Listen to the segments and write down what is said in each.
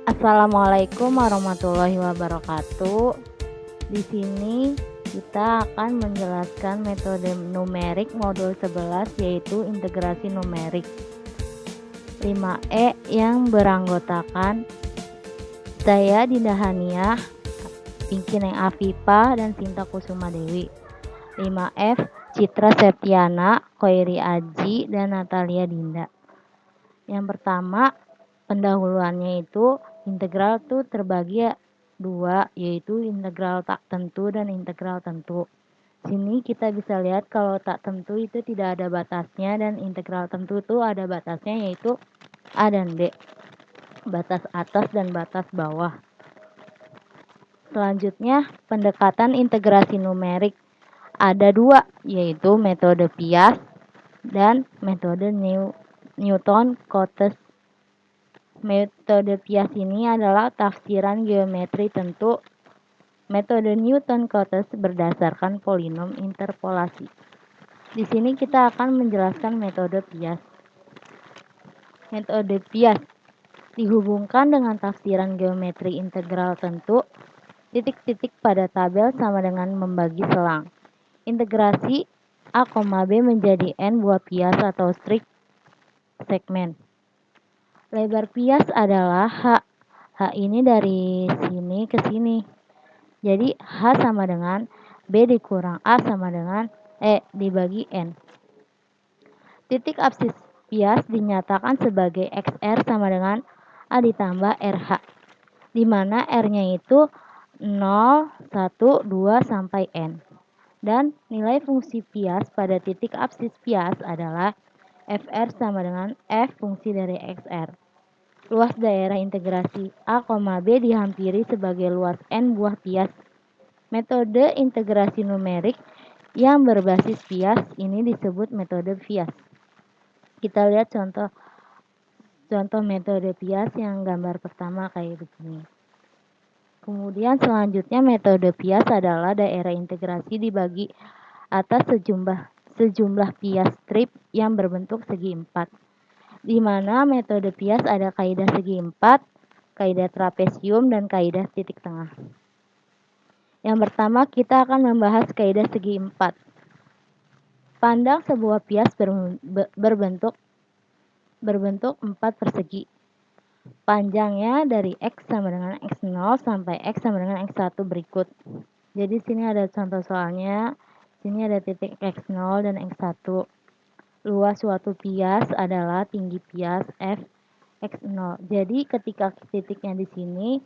Assalamualaikum warahmatullahi wabarakatuh. Di sini kita akan menjelaskan metode numerik modul 11 yaitu integrasi numerik 5E yang beranggotakan saya Dinda Haniah, Pinky Neng Afifa, dan Sinta Kusuma Dewi. 5F Citra Septiana, Koiri Aji, dan Natalia Dinda. Yang pertama, pendahuluannya itu integral tuh terbagi dua, yaitu integral tak tentu dan integral tentu. Sini kita bisa lihat kalau tak tentu itu tidak ada batasnya dan integral tentu itu ada batasnya, yaitu A dan B, batas atas dan batas bawah. Selanjutnya, pendekatan integrasi numerik ada dua, yaitu metode Piast dan metode Newton-Cotes. Metode Piast ini adalah tafsiran geometri tentu. Metode Newton-Cotes berdasarkan polinom interpolasi. Di sini kita akan menjelaskan metode Piast. Metode Piast dihubungkan dengan tafsiran geometri integral tentu. Titik-titik pada tabel sama dengan membagi selang. Integrasi A, B menjadi N buah Piast atau strik segmen. Lebar Piast adalah H. H ini dari sini ke sini. Jadi H sama dengan B dikurang A sama dengan E dibagi N. Titik absis Piast dinyatakan sebagai XR sama dengan A ditambah RH. Di mana R-nya itu 0, 1, 2, sampai N. Dan nilai fungsi Piast pada titik absis Piast adalah FR sama dengan F fungsi dari XR. Luas daerah integrasi A, B dihampiri sebagai luas N buah Piast. Metode integrasi numerik yang berbasis Piast ini disebut metode Piast. Kita lihat contoh metode Piast yang gambar pertama kayak begini. Kemudian selanjutnya metode Piast adalah daerah integrasi dibagi atas sejumlah Piast strip yang berbentuk segi empat. Di mana metode Piast ada kaidah segi empat, kaidah trapesium, dan kaidah titik tengah. Yang pertama kita akan membahas kaidah segi empat. Pandang sebuah Piast berbentuk 4 persegi. Panjangnya dari X sama dengan X0 sampai X sama dengan X1 berikut. Jadi sini ada contoh soalnya. Sini ada titik X0 dan X1. Luas suatu Piast adalah tinggi Piast F X0. Jadi ketika titiknya di sini,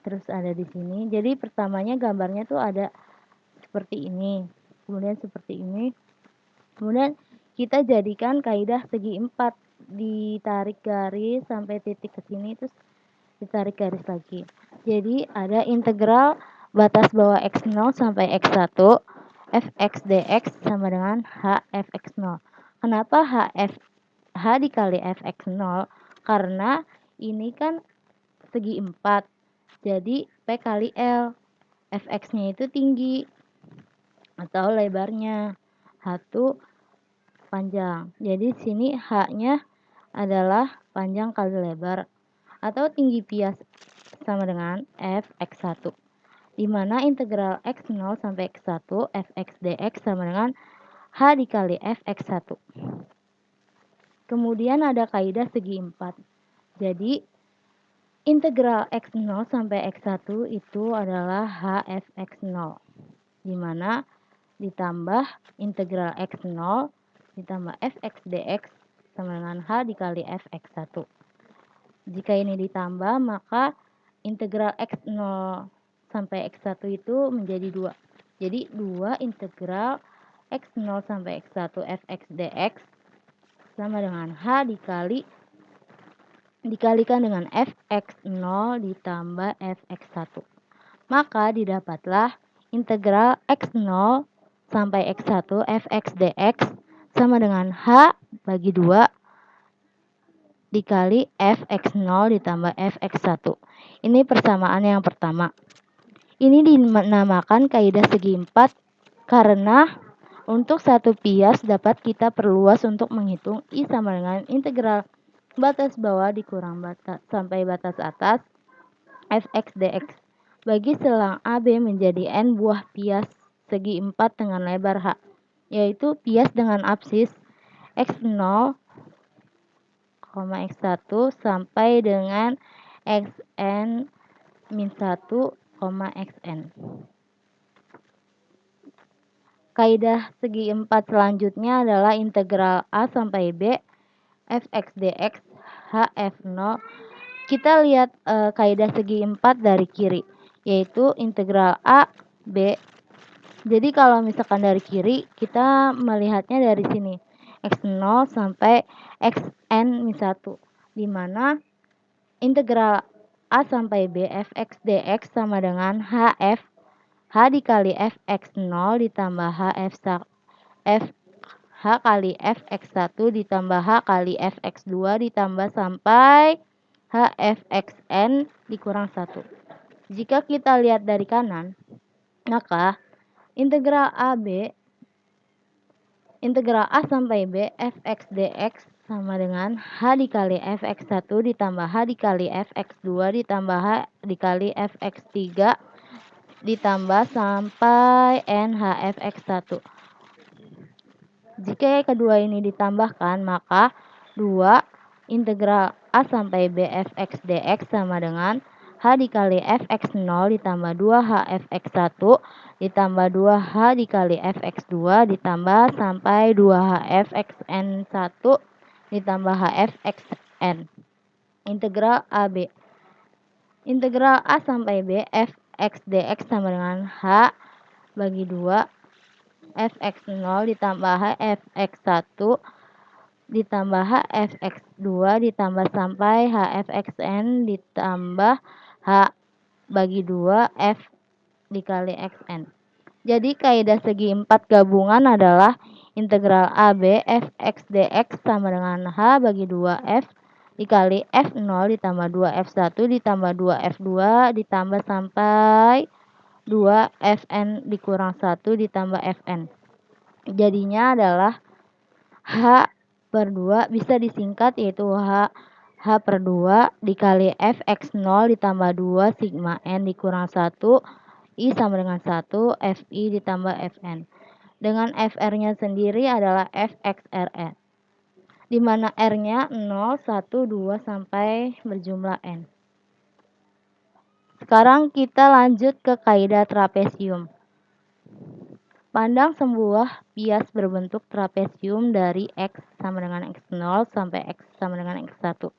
terus ada di sini. Jadi pertamanya gambarnya tuh ada seperti ini, kemudian seperti ini. Kemudian kita jadikan kaidah segi empat, ditarik garis sampai titik ke sini, terus ditarik garis lagi. Jadi ada integral batas bawah X0 sampai X1 fx dx sama dengan h fx0. Kenapa h dikali fx0? Karena ini kan segi 4. Jadi P kali L. Fx-nya itu tinggi atau lebarnya. H panjang. Jadi sini H-nya adalah panjang kali lebar atau tinggi Piast sama dengan Fx1. Di mana integral X0 sampai X1 fx dx sama dengan H dikali Fx1. Kemudian ada kaidah segi 4. Jadi integral X0 sampai X1 itu adalah HFX0. Di mana ditambah integral X0 ditambah Fx dx sama dengan H dikali Fx1. Jika ini ditambah, maka integral X0 sampai X1 itu menjadi 2. Jadi 2 integral X0 sampai X1 Fx dx sama dengan H dikalikan dengan Fx0 ditambah Fx1. Maka didapatlah integral X0 sampai X1 Fx dx sama dengan H bagi 2 dikali Fx0 ditambah Fx1. Ini persamaan yang pertama. Ini dinamakan kaidah segi 4 karena untuk satu Piast dapat kita perluas untuk menghitung I sama dengan integral batas bawah dikurang batas sampai batas atas fx dx. Bagi selang AB menjadi n buah pias segi 4 dengan lebar h, yaitu pias dengan apsis x0, x1 sampai dengan xn min 1, xn. Kaidah segi 4 selanjutnya adalah integral A sampai B fx dx hf0. Kita lihat kaidah segi 4 dari kiri, yaitu integral A, B. Jadi kalau misalkan dari kiri, kita melihatnya dari sini, x0 sampai xn min 1, di mana integral A sampai B fx dx sama dengan h dikali fx0 ditambah h kali fx1 ditambah h kali fx2 ditambah sampai h fxn dikurang 1. Jika kita lihat dari kanan, maka integral A sampai B fx dx sama dengan h dikali fx1 ditambah h dikali fx2 ditambah h dikali fx3 ditambah sampai n h fx1. Jika kedua ini ditambahkan, maka 2 integral A sampai B fx dx sama dengan h dikali fx0 ditambah 2h fx1 ditambah 2h dikali fx2 ditambah sampai 2h fxn1 ditambah h fxn. Integral AB. Integral A sampai B fx dx sama dengan h bagi 2 fx0 ditambah h fx1 ditambah h fx2 ditambah sampai h fxn ditambah h bagi 2 f dikali xn. Jadi kaidah segi 4 gabungan adalah integral AB fx dx sama dengan h bagi 2 f dikali f0 ditambah 2 f1 ditambah 2 f2 ditambah sampai 2 fn dikurang 1 ditambah fn. Jadinya adalah h per 2 bisa disingkat, yaitu h per 2 dikali fx0 ditambah 2 sigma n dikurang 1 I sama dengan 1 fi ditambah fn. Dengan fr-nya sendiri adalah fxrn, di mana r-nya 0, 1, 2 sampai berjumlah n. Sekarang kita lanjut ke kaidah trapesium. Pandang sebuah pias berbentuk trapesium dari x sama dengan x0 sampai x sama dengan x1.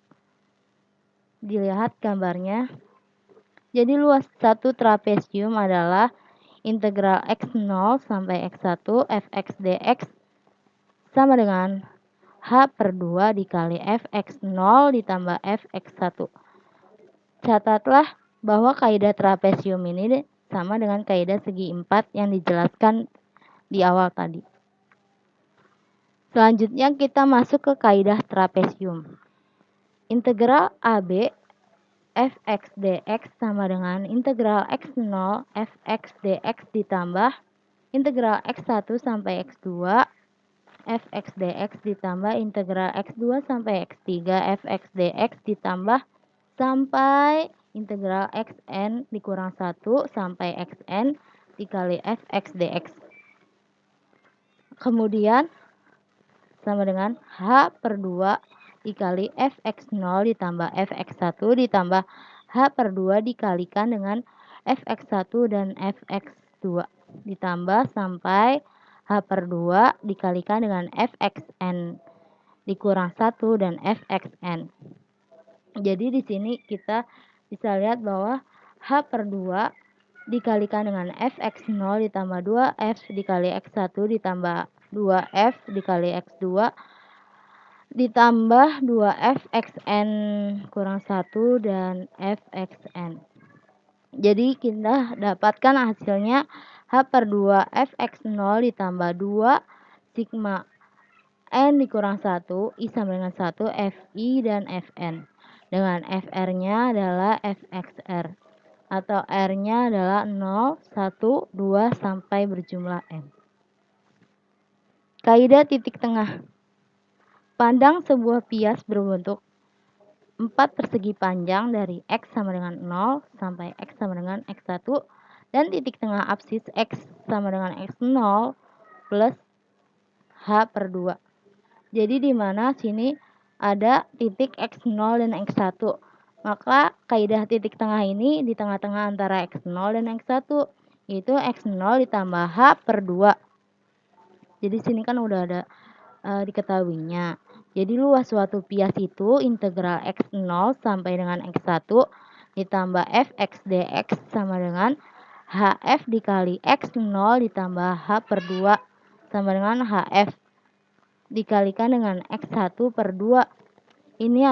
Dilihat gambarnya. Jadi luas satu trapesium adalah integral x0 sampai x1 fx dx sama dengan h per 2 dikali fx0 ditambah fx1. Catatlah bahwa kaidah trapesium ini sama dengan kaidah segi 4 yang dijelaskan di awal tadi. Selanjutnya kita masuk ke kaidah trapesium. Integral AB fx dx sama dengan integral x0 fx dx ditambah integral x1 sampai x2 fx dx ditambah integral x2 sampai x3 fx dx ditambah sampai integral xn dikurang 1 sampai xn dikali fx dx. Kemudian sama dengan h per 2 dikali fx0 ditambah fx1 ditambah h per 2 dikalikan dengan fx1 dan fx2 ditambah sampai h per 2 dikalikan dengan fxn dikurang 1 dan fxn. Jadi di sini kita bisa lihat bahwa h per 2 dikalikan dengan fx0 ditambah 2f dikali x1 ditambah 2f dikali x2 ditambah 2f xn kurang 1 dan fxn. Jadi kita dapatkan hasilnya h per 2 fx0 ditambah 2 sigma n dikurang 1 I sama dengan 1 fi dan fn. Dengan fr-nya adalah fxr atau r-nya adalah 0, 1, 2 sampai berjumlah n. Kaidah titik tengah. Pandang sebuah pias berbentuk 4 persegi panjang dari X sama dengan 0 sampai X sama dengan X1 dan titik tengah absis X sama dengan X0 plus H per 2. Jadi di mana sini ada titik X0 dan X1. Maka kaidah titik tengah ini di tengah-tengah antara X0 dan X1, yaitu X0 ditambah H per 2. Jadi sini kan udah ada diketahuinya. Jadi luas suatu pias itu integral X0 sampai dengan X1 ditambah fx dx sama dengan hf dikali X0 ditambah H per 2 sama dengan hf dikalikan dengan X1 per 2. Ini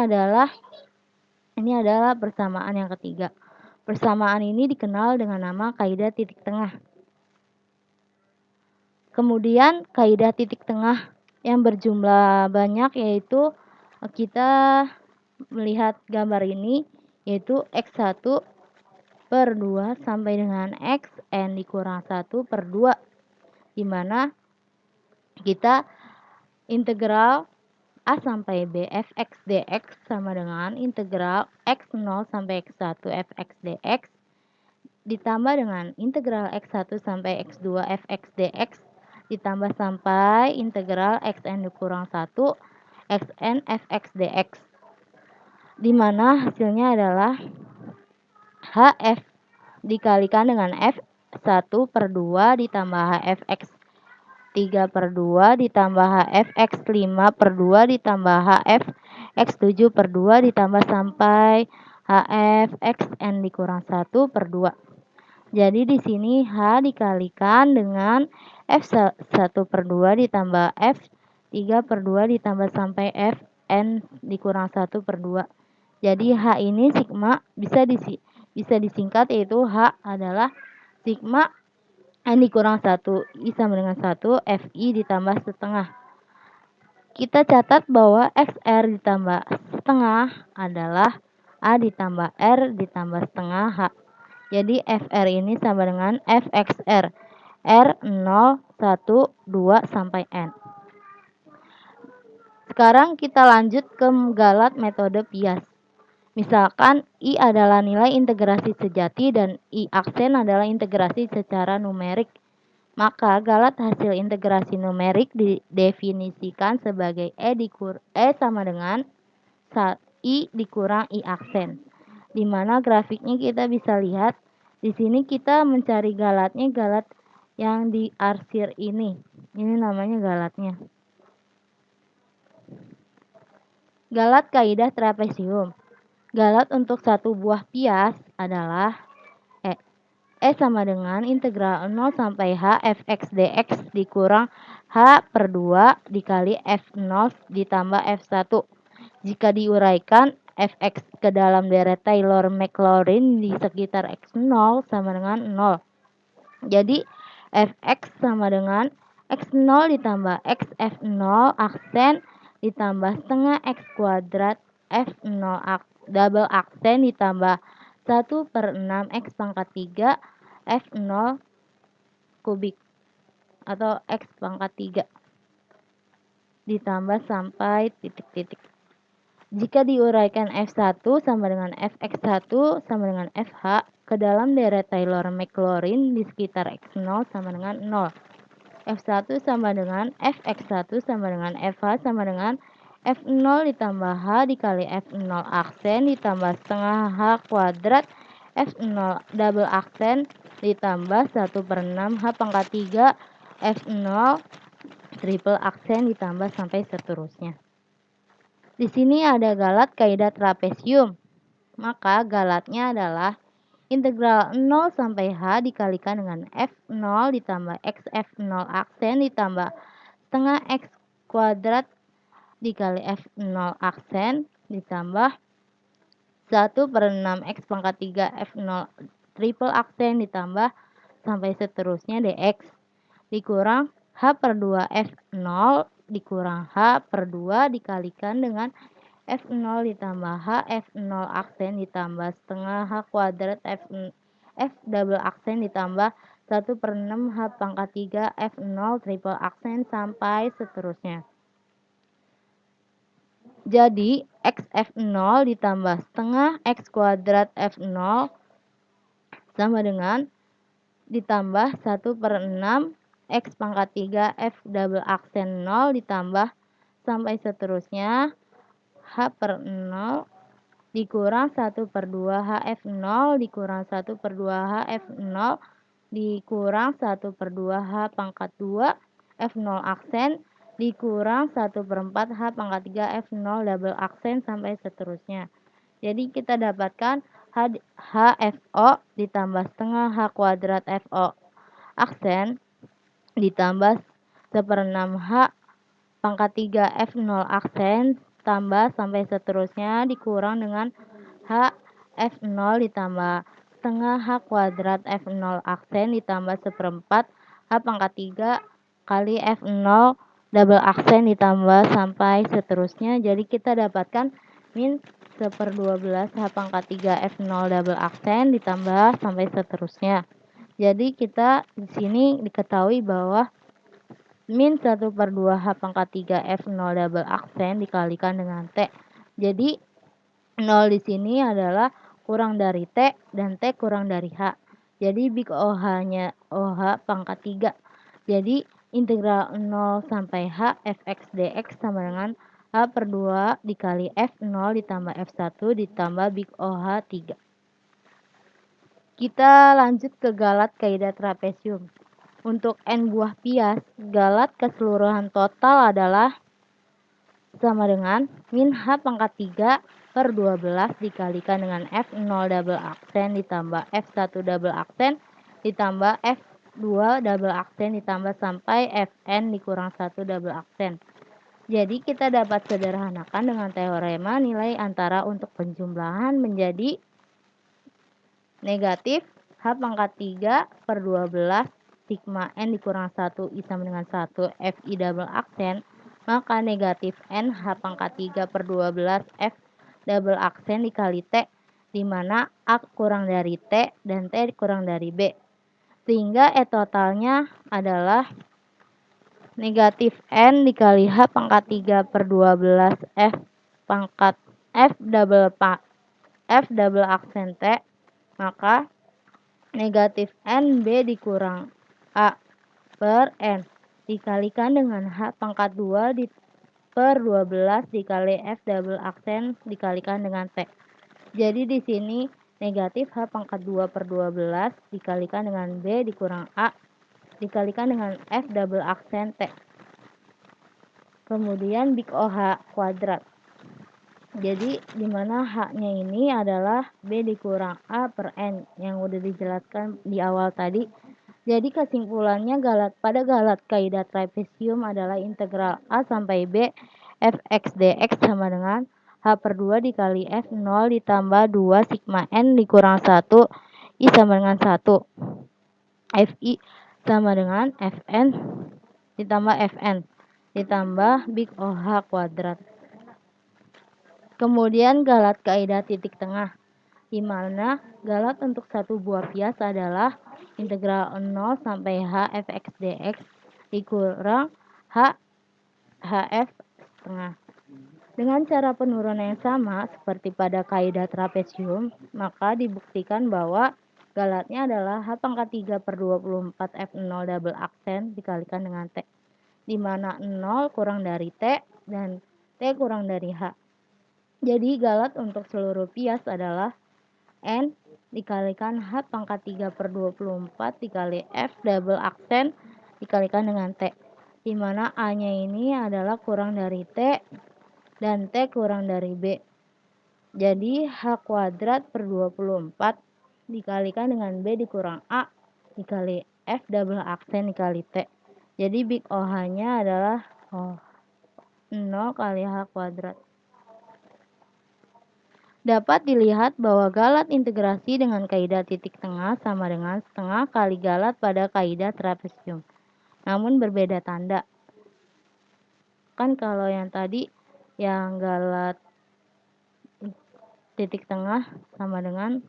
adalah persamaan yang ketiga. Persamaan ini dikenal dengan nama kaidah titik tengah. Kemudian kaidah titik tengah yang berjumlah banyak, yaitu kita melihat gambar ini, yaitu X1 per 2 sampai dengan Xn dikurang 1 per 2, di mana kita integral A sampai B fx dx sama dengan integral X0 sampai X1 fx dx ditambah dengan integral X1 sampai X2 fx dx ditambah sampai integral Xn dikurang 1 Xn fx dx, di mana hasilnya adalah Hf dikalikan dengan F1 per 2 ditambah Hfx 3 per 2 ditambah Hfx 5 per 2 ditambah Hfx 7 per 2 ditambah sampai Hfxn dikurang 1 per 2. Jadi di sini H dikalikan dengan F1 per 2 ditambah F3 per 2 ditambah sampai Fn dikurang 1 per 2. Jadi H ini sigma bisa disingkat, yaitu H adalah sigma N dikurang 1 I sama dengan 1 Fi ditambah setengah. Kita catat bahwa XR ditambah setengah adalah A ditambah R ditambah setengah H. Jadi FR ini sama dengan FXR. R 0, 1, 2, sampai N. Sekarang kita lanjut ke galat metode Pias. Misalkan I adalah nilai integrasi sejati dan I aksen adalah integrasi secara numerik. Maka galat hasil integrasi numerik didefinisikan sebagai E sama dengan I dikurang I aksen. Di mana grafiknya kita bisa lihat, di sini kita mencari galatnya, galat yang diarsir ini. Ini namanya galatnya. Galat kaidah trapesium. Galat untuk satu buah pias adalah E sama dengan integral 0 sampai H fx dx dikurang H per 2 dikali F0 ditambah F1. Jika diuraikan, fx ke dalam deret Taylor-Maclaurin di sekitar X0 sama dengan 0. Jadi fx sama dengan X0 ditambah XF0 aksen ditambah setengah X kuadrat F0 double aksen ditambah 1 per 6 X pangkat 3 F0 kubik atau X pangkat 3 ditambah sampai titik-titik. Jika diuraikan F1 sama dengan Fx1 sama dengan Fh ke dalam deret Taylor-Maclaurin di sekitar X0 sama dengan 0. F1 sama dengan Fx1 sama dengan Fh sama dengan F0 ditambah H dikali F0 aksen ditambah setengah H kuadrat F0 double aksen ditambah 1 per 6 H pangkat 3 F0 triple aksen ditambah sampai seterusnya. Di sini ada galat kaidah trapesium. Maka galatnya adalah integral 0 sampai H dikalikan dengan F0 ditambah XF0 aksen ditambah setengah X kuadrat dikali F0 aksen ditambah 1 per 6 X pangkat 3 F0 triple aksen ditambah sampai seterusnya dx dikurang H per 2 F0 dikurang H per 2 dikalikan dengan F0 ditambah H F0 aksen ditambah setengah H kuadrat F double aksen ditambah 1 per 6 H pangkat 3 F0 triple aksen sampai seterusnya. Jadi X F0 ditambah setengah X kuadrat F0 sama dengan ditambah 1/6 X pangkat 3 F double aksen 0 ditambah sampai seterusnya H/0 dikurang 1/2 HF0 dikurang 1/2 HF0 dikurang 1/2 H pangkat 2 F0 aksen dikurang 1/4 H pangkat 3 F0 double aksen sampai seterusnya. Jadi kita dapatkan HFO ditambah setengah H kuadrat FO aksen ditambah 1/6 H pangkat 3 F0 aksen tambah sampai seterusnya dikurang dengan H F0 ditambah setengah H kuadrat F0 aksen ditambah 1/4 H pangkat 3 kali F0 double aksen ditambah sampai seterusnya. Jadi kita dapatkan min 1/12 H pangkat 3 F0 double aksen ditambah sampai seterusnya. Jadi kita di sini diketahui bahwa min 1/2 H pangkat 3 F0 double aksen dikalikan dengan T. Jadi 0 di sini adalah kurang dari T dan T kurang dari H. Jadi big OH-nya OH pangkat 3. Jadi integral 0 sampai H Fx dx sama dengan H/2 dikali F0 ditambah F1 ditambah big OH 3. Kita lanjut ke galat kaidah trapesium. Untuk N buah pias, galat keseluruhan total adalah sama dengan min H pangkat 3/12 dikalikan dengan F0 double aksen ditambah F1 double aksen ditambah F2 double aksen ditambah sampai Fn dikurang 1 double aksen. Jadi kita dapat sederhanakan dengan teorema nilai antara untuk penjumlahan menjadi negatif H pangkat 3/12 sigma N dikurang 1 I sama dengan 1 Fi double aksen, maka negatif N H pangkat 3/12 F double aksen dikali T, di mana A kurang dari T dan T kurang dari B. Sehingga E totalnya adalah negatif N dikali H pangkat 3/12 F pangkat F double aksen T, maka negatif NB dikurang A per N dikalikan dengan H pangkat 2/12 dikali F double aksen dikalikan dengan T. Jadi di sini negatif H pangkat 2/12 dikalikan dengan B dikurang A dikalikan dengan F double aksen T. Kemudian big OH kuadrat. Jadi dimana H-nya ini adalah B dikurang A per N yang udah dijelaskan di awal tadi. Jadi kesimpulannya pada galat kaidah trapesium adalah integral A sampai B Fx dx sama dengan H/2 dikali F0 ditambah 2 sigma N dikurang 1 I sama dengan 1. Fi sama dengan Fn ditambah Fn ditambah big OH kuadrat. Kemudian galat kaidah titik tengah, di mana galat untuk satu buah pias adalah integral 0 sampai H Fx dx dikurang H Hf setengah. Dengan cara penurunan yang sama seperti pada kaidah trapesium, maka dibuktikan bahwa galatnya adalah H pangkat 3/24 F0 double aksen dikalikan dengan T, di mana 0 kurang dari T dan T kurang dari H. Jadi galat untuk seluruh pias adalah N dikalikan H pangkat 3/24 dikali F double aksen dikalikan dengan T, di mana A-nya ini adalah kurang dari T dan T kurang dari B. Jadi H kuadrat per 24 dikalikan dengan B dikurang A dikali F double aksen dikali T. Jadi big OH-nya adalah 0 kali H kuadrat. Dapat dilihat bahwa galat integrasi dengan kaidah titik tengah sama dengan setengah kali galat pada kaidah trapesium, namun berbeda tanda. Kan kalau yang tadi yang galat titik tengah sama dengan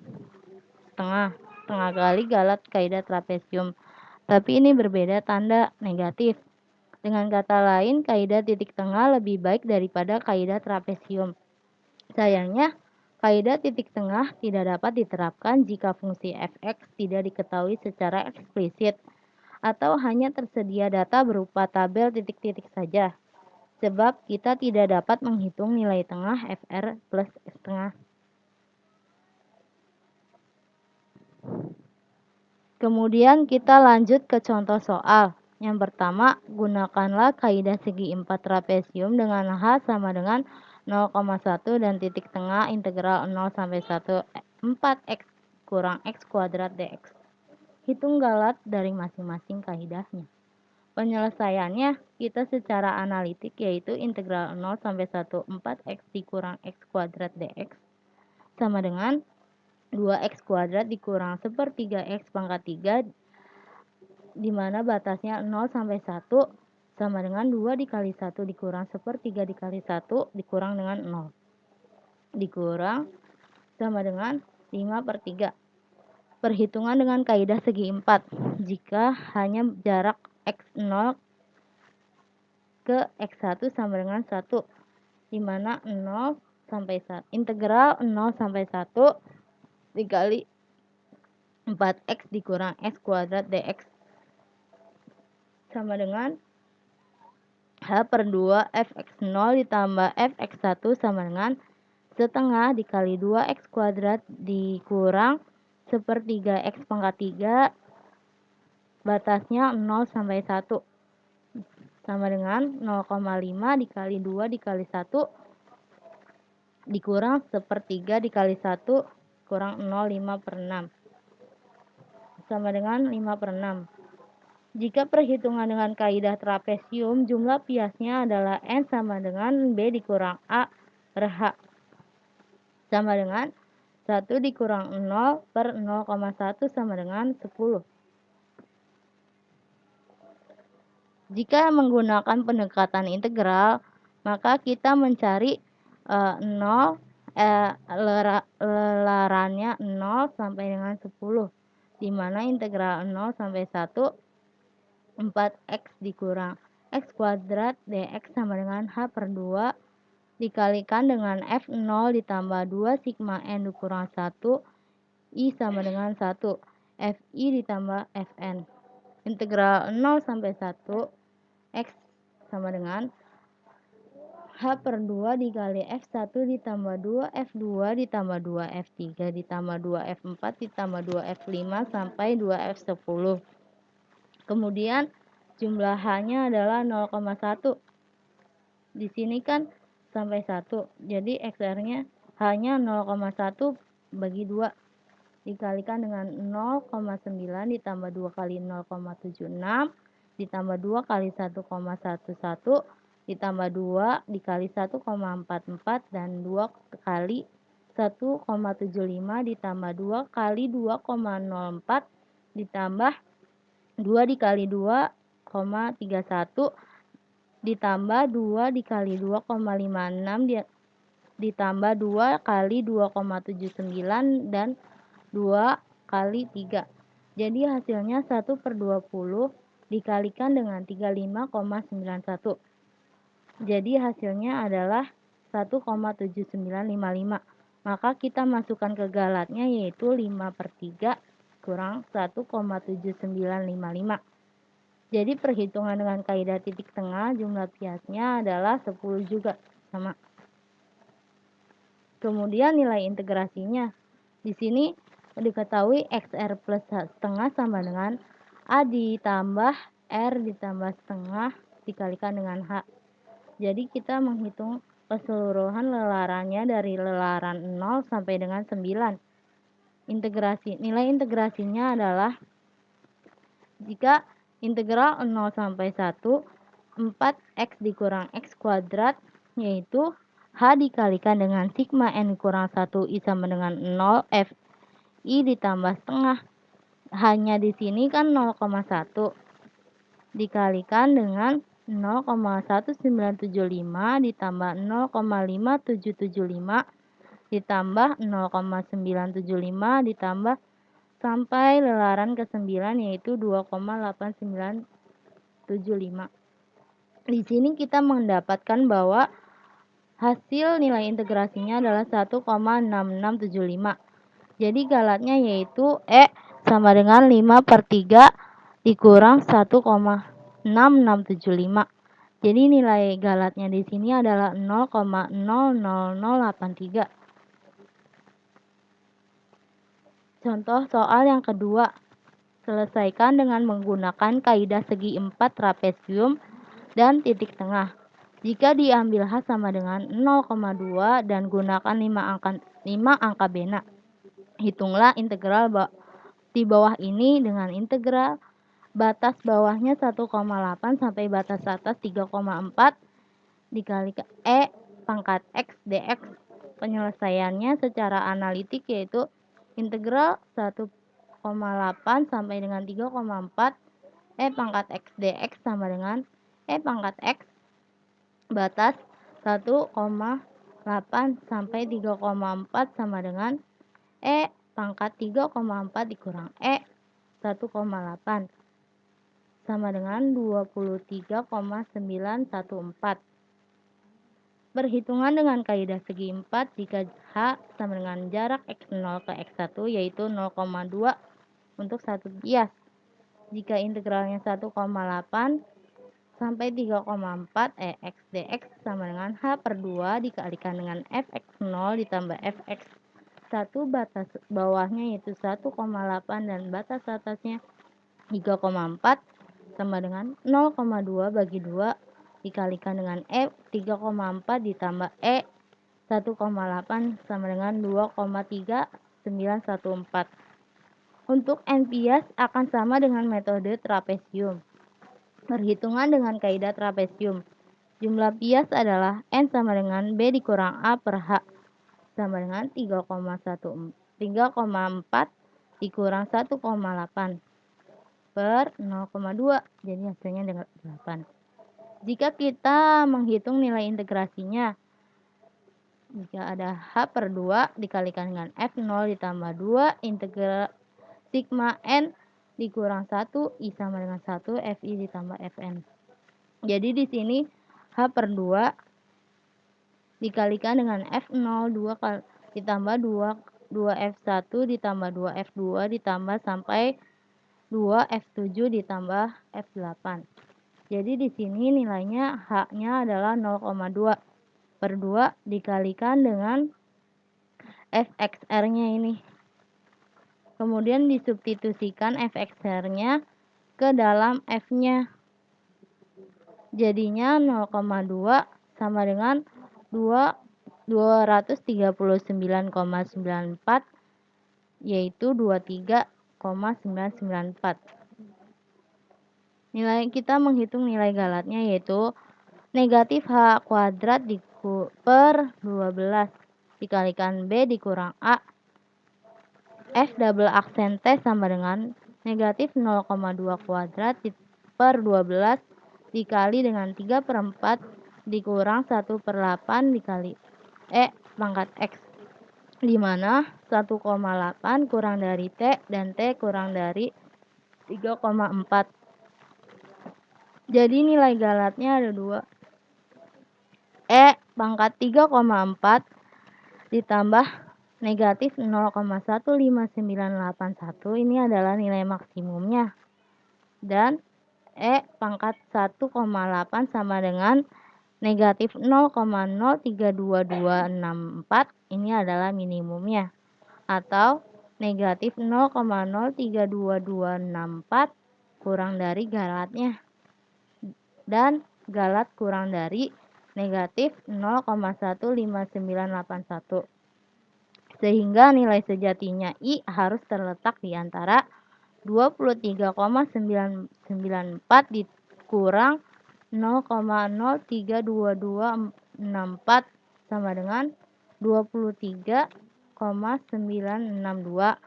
setengah kali galat kaidah trapesium, tapi ini berbeda tanda, negatif. Dengan kata lain, kaidah titik tengah lebih baik daripada kaidah trapesium. Sayangnya, kaidah titik tengah tidak dapat diterapkan jika fungsi f(x) tidak diketahui secara eksplisit atau hanya tersedia data berupa tabel titik-titik saja, sebab kita tidak dapat menghitung nilai tengah fr plus setengah. Kemudian kita lanjut ke contoh soal. Yang pertama, gunakanlah kaidah segi 4 trapesium dengan H sama dengan 0,1 dan titik tengah integral 0 sampai 1 4x kurang x kuadrat dx. Hitung galat dari masing-masing kaidahnya. Penyelesaiannya kita secara analitik yaitu integral 0 sampai 1 4x dikurang x kuadrat dx sama dengan 2x kuadrat dikurang sepertiga x pangkat 3 di mana batasnya 0 sampai 1 sama dengan 2 dikali 1 dikurang sepertiga dikali 1 dikurang dengan 0. Dikurang sama dengan 5 per 3. Perhitungan dengan kaidah segi 4. Jika hanya jarak x0 ke x1 sama dengan 1. Di mana 0 sampai 1. Integral 0 sampai 1 dikali 4x dikurang x kuadrat dx sama dengan H per 2 fx0 ditambah fx1 sama dengan setengah dikali 2x kuadrat dikurang sepertiga x pangkat 3 batasnya 0 sampai 1 sama dengan 0,5 dikali 2 dikali 1 dikurang sepertiga dikali 1 kurang 0,5 per 6 sama dengan 5 per 6. Jika perhitungan dengan kaidah trapesium, jumlah biasnya adalah N sama dengan B dikurang A per H. Sama dengan 1 dikurang 0 per 0,1 sama dengan 10. Jika menggunakan pendekatan integral, maka kita mencari 0, lelarannya 0 sampai dengan 10. Di mana integral 0 sampai 1 4x dikurang x kuadrat dx sama dengan H per 2 dikalikan dengan F0 ditambah 2 sigma N dikurang 1 I sama dengan 1 Fi ditambah Fn. Integral 0 sampai 1 x sama dengan H per 2 dikali F1 ditambah 2 F2 ditambah 2 F3 ditambah 2 F4 ditambah 2 F5 sampai 2 F10. Kemudian jumlah H-nya adalah 0,1. Di sini kan sampai 1. Jadi XR-nya H-nya 0,1 bagi 2 dikalikan dengan 0,9 ditambah 2 kali 0,76 ditambah 2 kali 1,11 ditambah 2 dikali 1,44 dan 2 kali 1,75 ditambah 2 kali 2,04 ditambah 2 dikali 2,31 ditambah 2 dikali 2,56 ditambah 2 kali 2,79 dan 2 kali 3. Jadi hasilnya 1 per 20 dikalikan dengan 35,91. Jadi hasilnya adalah 1,7955. Maka kita masukkan ke galatnya yaitu 5 per 3 kurang 1,7955. Jadi perhitungan dengan kaidah titik tengah jumlah biasnya adalah 10 juga sama. Kemudian nilai integrasinya. Di sini diketahui XR plus setengah sama dengan A ditambah R ditambah setengah dikalikan dengan H. Jadi kita menghitung keseluruhan lelarannya dari lelaran 0 sampai dengan 9. Nilai integrasinya adalah jika integral 0 sampai 1 4x dikurang x kuadrat yaitu H dikalikan dengan sigma N kurang 1 I sama dengan 0 F I ditambah setengah. Hanya di sini kan 0,1 dikalikan dengan 0,1975 ditambah 0,5775 ditambah 0,975 ditambah sampai lelaran ke-9 yaitu 2,8975. Di sini kita mendapatkan bahwa Hasil nilai integrasinya adalah 1,6675. Jadi galatnya yaitu E sama dengan 5/3 dikurang 1,6675. Jadi nilai galatnya di sini adalah 0,00083. Contoh soal yang kedua. Selesaikan dengan menggunakan kaidah segi 4 trapesium dan titik tengah. Jika diambil H sama dengan 0,2 dan gunakan 5 angka bena. Hitunglah integral di bawah ini dengan integral batas bawahnya 1,8 sampai batas atas 3,4 dikalikan E pangkat X dx. Penyelesaiannya secara analitik yaitu integral 1,8 sampai dengan 3,4 E pangkat X dx sama dengan E pangkat X batas 1,8 sampai 3,4 sama dengan E pangkat 3,4 dikurang E 1,8 sama dengan 23,914. Perhitungan dengan kaidah segi 4 jika H sama dengan jarak X0 ke X1 yaitu 0,2 untuk satu bias. Jika integralnya 1,8 sampai 3,4 X dx sama dengan H/2 dikalikan dengan Fx0 ditambah Fx1 batas bawahnya yaitu 1,8 dan batas atasnya 3,4 sama dengan 0,2 bagi 2 dikalikan dengan E 3,4 ditambah E 1,8 sama dengan 2,3914. Untuk N bias akan sama dengan metode trapesium. Perhitungan dengan kaidah trapesium. Jumlah bias adalah N sama dengan B dikurang A per H sama dengan 3,4 dikurang 1,8 per 0,2. Jadi hasilnya dengan 8. Jika kita menghitung nilai integrasinya, jika ada H/2 dikalikan dengan F0 ditambah 2 integral sigma N dikurang 1 I sama dengan 1 Fi ditambah Fn. Jadi di sini H/2 dikalikan dengan F0 2 ditambah 2F1 ditambah 2F2 ditambah sampai 2F7 ditambah F8. Jadi di sini nilainya H-nya adalah 0,2 per 2 dikalikan dengan Fxr-nya ini. Kemudian disubstitusikan Fxr-nya ke dalam F-nya. Jadinya 0,2 sama dengan 239,94 yaitu 23,994. Nilai kita menghitung nilai galatnya yaitu negatif H kuadrat per 12 dikalikan B dikurang A F double aksen T sama dengan negatif 0,2 kuadrat per 12 dikali dengan 3/4 dikurang 1/8 dikali E pangkat X, di mana 1,8 kurang dari T dan T kurang dari 3,4. Jadi nilai galatnya ada 2. E pangkat 3,4 ditambah negatif 0,15981 ini adalah nilai maksimumnya. Dan E pangkat 1,8 sama dengan negatif 0,032264 ini adalah minimumnya. Atau negatif 0,032264 kurang dari galatnya. Dan galat kurang dari negatif 0,15981. Sehingga nilai sejatinya I harus terletak di antara 23,994 dikurang 0,032264 sama dengan 23,962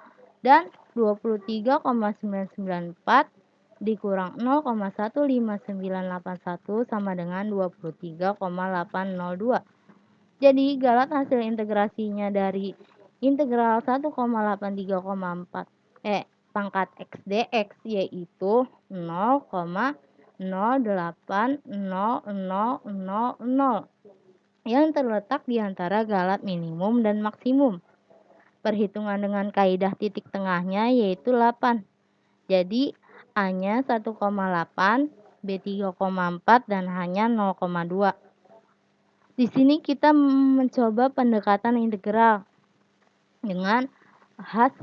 dan 23,994 dikurang 0,15981 sama dengan 23,802. Jadi galat hasil integrasinya dari integral 1,83,4 pangkat X dx yaitu 0,08000. yang terletak di antara galat minimum dan maksimum. Perhitungan dengan kaidah titik tengahnya yaitu 8. Jadi A-nya 1,8, B 3,4 dan H-nya 0,2. Di sini kita mencoba pendekatan integral dengan H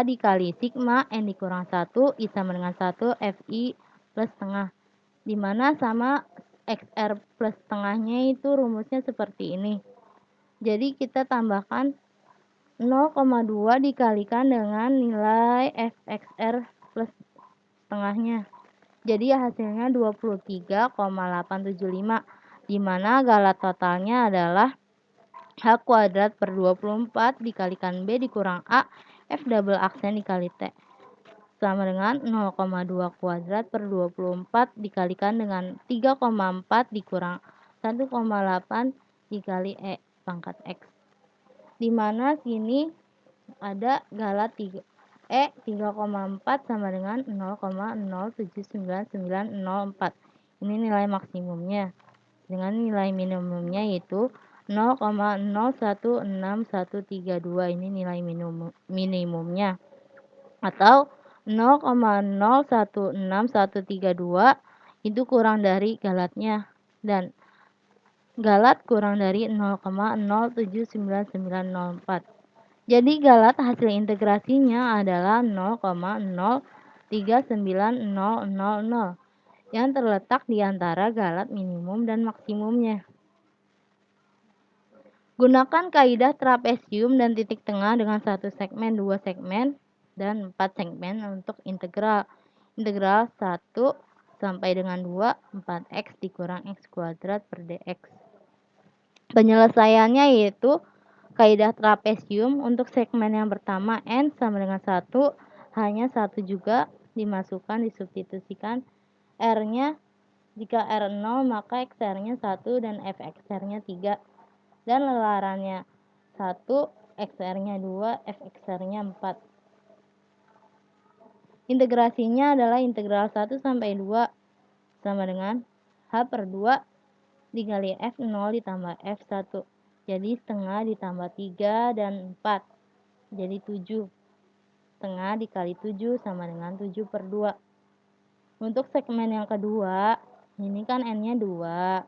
dikali sigma N dikurang 1 I sama dengan 1 FI plus setengah, di mana sama XR plus setengahnya itu rumusnya seperti ini. Jadi kita tambahkan 0,2 dikalikan dengan nilai FXR plus setengahnya. Jadi hasilnya 23,875, di mana galat totalnya adalah H kuadrat per 24 dikalikan B dikurang A F double aksen dikali T sama dengan 0,2 kuadrat per 24 dikalikan dengan 3,4 dikurang 1,8 dikali E pangkat X, di mana sini ada galat 3,4 sama dengan 0,0799904. Ini nilai maksimumnya. Dengan nilai minimumnya yaitu 0,016132. Ini nilai minimumnya. Atau 0,016132 itu kurang dari galatnya, dan galat kurang dari 0,079904. Jadi galat hasil integrasinya adalah 0,039000 yang terletak di antara galat minimum dan maksimumnya. Gunakan kaidah trapesium dan titik tengah dengan 1 segmen, 2 segmen, dan 4 segmen untuk integral. Integral 1 sampai dengan 2, 4x dikurang x kuadrat per dx. Penyelesaiannya yaitu kaidah trapesium untuk segmen yang pertama N sama dengan 1, hanya 1 juga dimasukkan, disubstitusikan. R-nya, jika R 0 maka XR-nya 1 dan FXR-nya 3. Dan lelarannya 1, XR-nya 2, FXR-nya 4. Integrasinya adalah integral 1 sampai 2 sama dengan H per 2 dikali F0 ditambah F1. Jadi setengah ditambah 3 dan 4. Jadi 7. Setengah dikali 7 sama dengan 7 per 2. Untuk segmen yang kedua, ini kan N-nya 2.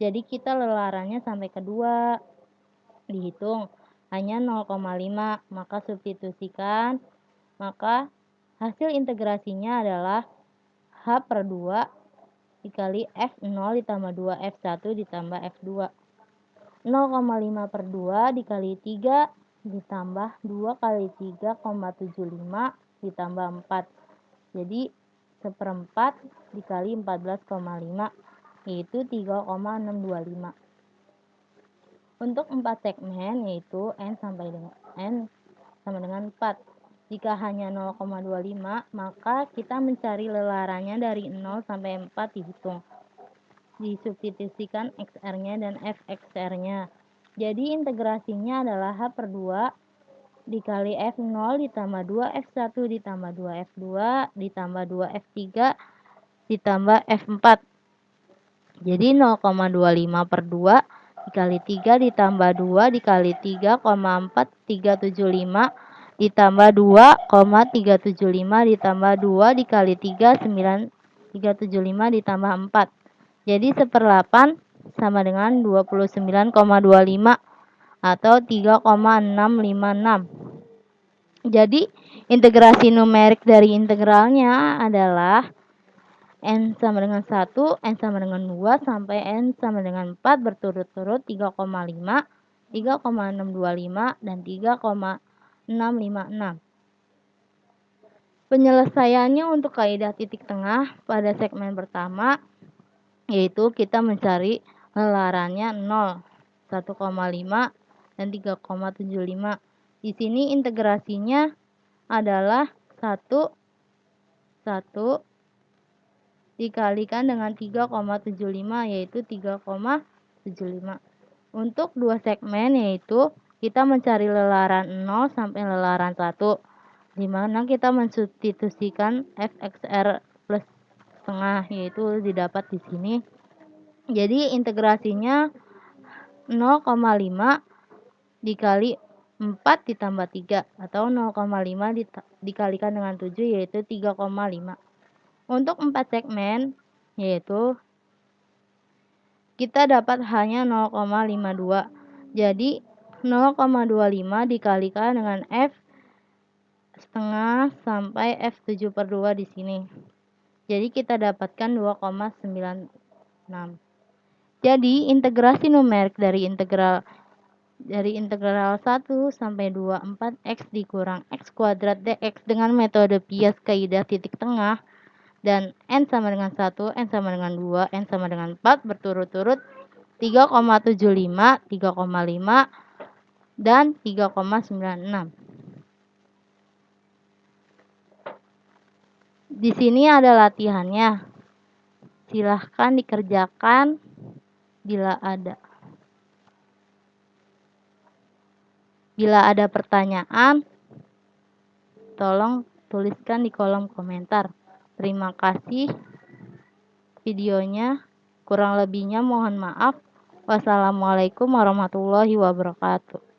Jadi kita lelarannya sampai kedua. Dihitung hanya 0,5, maka substitusikan. Maka hasil integrasinya adalah H per 2 dikali F0 ditambah 2 F1 ditambah F2. 0,5 per 2 dikali 3 ditambah 2 kali 3,75 ditambah 4. Jadi seperempat dikali 14,5 yaitu 3,625. Untuk 4 segmen yaitu N sama dengan 4. Jika hanya 0,25 maka kita mencari lelarannya dari 0 sampai 4 dihitung. Disubstitusikan XR-nya dan FXR-nya. Jadi integrasinya adalah H per 2 dikali F0 ditambah 2 F1 ditambah 2 F2 ditambah 2 F3 ditambah F4. Jadi 0,25 per 2 dikali 3 ditambah 2 dikali 3,4375 ditambah 2,375 ditambah 2 dikali 3, 9,375 ditambah 4. Jadi 1/8 sama dengan 29,25 atau 3,656. Jadi integrasi numerik dari integralnya adalah N sama dengan 1, N sama dengan 2, sampai N sama dengan 4 berturut-turut 3,5, 3,625, dan 3,656. Penyelesaiannya untuk kaidah titik tengah pada segmen pertama yaitu kita mencari lelarannya 0, 1,5 dan 3,75. Di sini integrasinya adalah 1 dikalikan dengan 3,75 yaitu 3,75. Untuk dua segmen yaitu kita mencari lelaran 0 sampai lelaran 1, di mana kita mensubstitusikan FXR plus setengah yaitu didapat di sini. Jadi integrasinya 0,5 dikali 4 ditambah 3 atau 0,5 dikalikan dengan 7 yaitu 3,5. Untuk 4 segmen yaitu kita dapat hanya 0,52. Jadi 0,25 dikalikan dengan F setengah sampai F7/2 di sini. Jadi kita dapatkan 2,96. Jadi integrasi numerik dari integral 1 sampai 24 X dikurang X kuadrat dx dengan metode bias kaidah titik tengah dan N sama dengan 1, N sama dengan 2, N sama dengan 4 berturut-turut 3,75, 3,5, dan 3,96. Di sini ada latihannya. Silahkan dikerjakan bila ada. Bila ada pertanyaan, tolong tuliskan di kolom komentar. Terima kasih videonya. Kurang lebihnya mohon maaf. Wassalamualaikum warahmatullahi wabarakatuh.